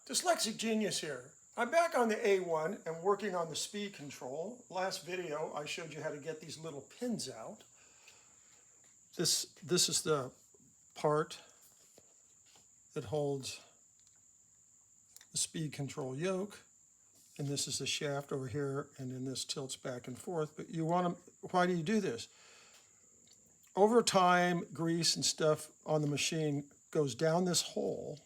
Dyslexic Genius here. I'm back on the A1 and working on the speed control. Last video I showed you how to get these little pins out. This is the part that holds the speed control yoke, and this is the shaft over here, and then this tilts back and forth. But you want to, why do you do this? Over time, grease and stuff on the machine goes down this hole,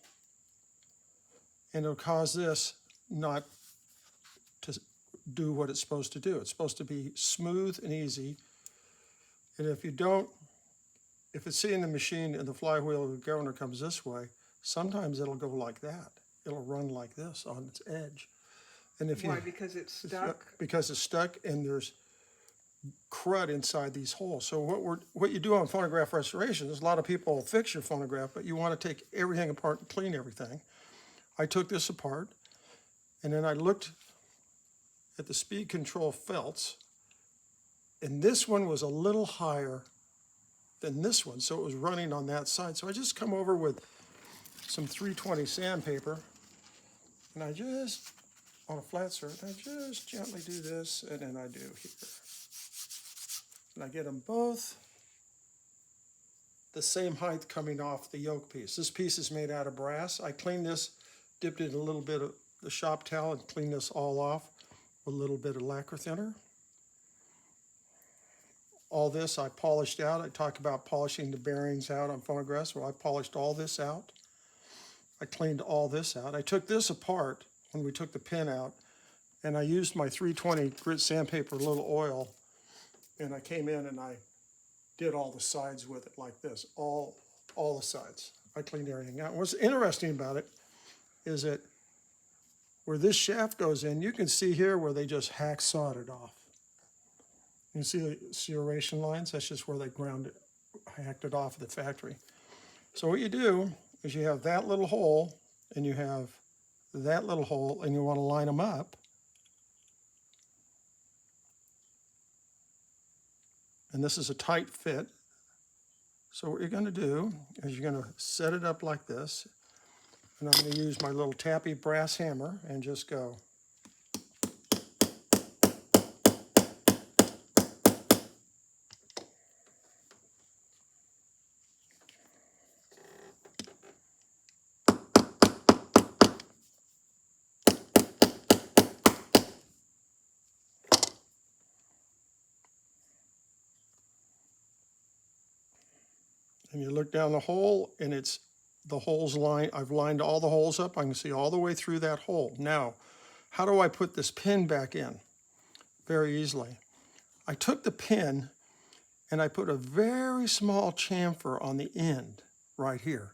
and it'll cause this not to do what it's supposed to do. It's supposed to be smooth and easy. And if it's seeing the machine and the flywheel or the governor comes this way, sometimes it'll go like that. It'll run like this on its edge. And if Why? Because it's stuck? Because it's stuck and there's crud inside these holes. So what you do on phonograph restoration is a lot of people fix your phonograph, but you want to take everything apart and clean everything. I took this apart, and then I looked at the speed control felts, and this one was a little higher than this one, so it was running on that side. So I just come over with some 320 sandpaper, and I just, on a flat surface, I just gently do this, and then I do here. And I get them both the same height coming off the yoke piece. This piece is made out of brass. I cleaned this, dipped it in a little bit of the shop towel and cleaned this all off with a little bit of lacquer thinner. All this I polished out. I talk about polishing the bearings out on phonographs. Well, I polished all this out. I cleaned all this out. I took this apart when we took the pin out, and I used my 320 grit sandpaper, a little oil, and I came in and I did all the sides with it like this, all the sides. I cleaned everything out. What's interesting about it is that where this shaft goes in, you can see here where they just hacksawed it off. You can see the serration lines. That's just where they ground it, hacked it off at the factory. So what you do is you have that little hole, and you have that little hole, and you want to line them up. And this is a tight fit. So what you're going to do is you're going to set it up like this. And I'm going to use my little tappy brass hammer and just go. And you look down the hole, and it's the holes line. I've lined all the holes up. I can see all the way through that hole. Now, how do I put this pin back in? Very easily. I took the pin and I put a very small chamfer on the end right here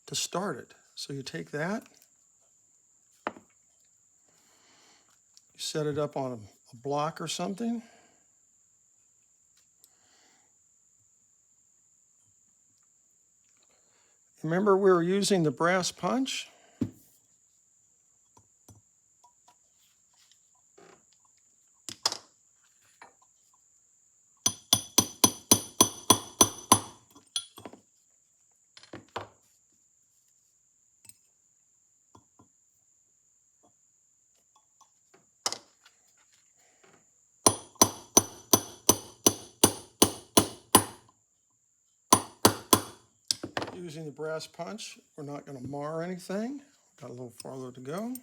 to start it. So you take that, you set it up on a block or something. Remember, we were using the brass punch? Using the brass punch, we're not going to mar anything. Got a little farther to go,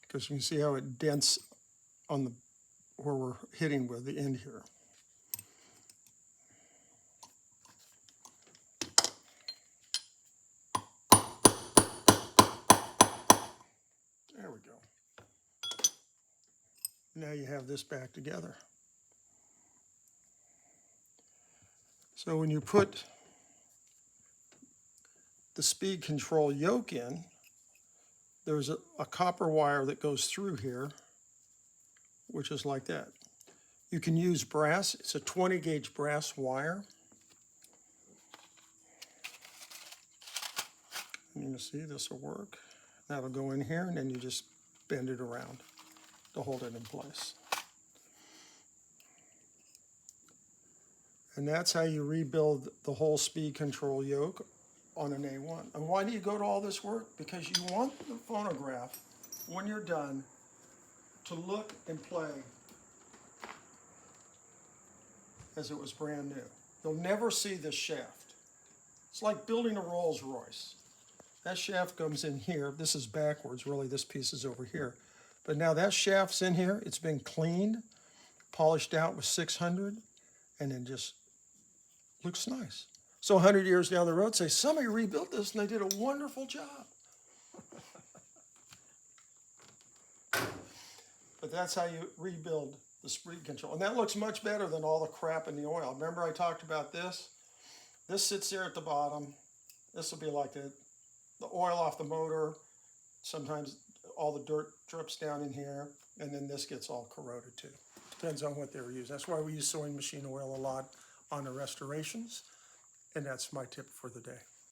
because you can see how it dents on the where we're hitting with the end here. There we go. Now you have this back together. So when you put the speed control yoke in, there's a copper wire that goes through here, which is like that. You can use brass. It's a 20 gauge brass wire. And you can see this will work. That'll go in here, and then you just bend it around to hold it in place. And that's how you rebuild the whole speed control yoke on an A1. And why do you go to all this work? Because you want the phonograph, when you're done, to look and play as it was brand new. You'll never see this shaft. It's like building a Rolls Royce. That shaft comes in here. This is backwards, really this piece is over here. But now that shaft's in here, it's been cleaned, polished out with 600, and then just looks nice. So 100 years down the road, say, somebody rebuilt this and they did a wonderful job. But that's how you rebuild the speed control. And that looks much better than all the crap in the oil. Remember I talked about this? This sits there at the bottom. This will be like the oil off the motor. Sometimes all the dirt drips down in here, and then this gets all corroded too. Depends on what they were using. That's why we use sewing machine oil a lot on the restorations, and that's my tip for the day.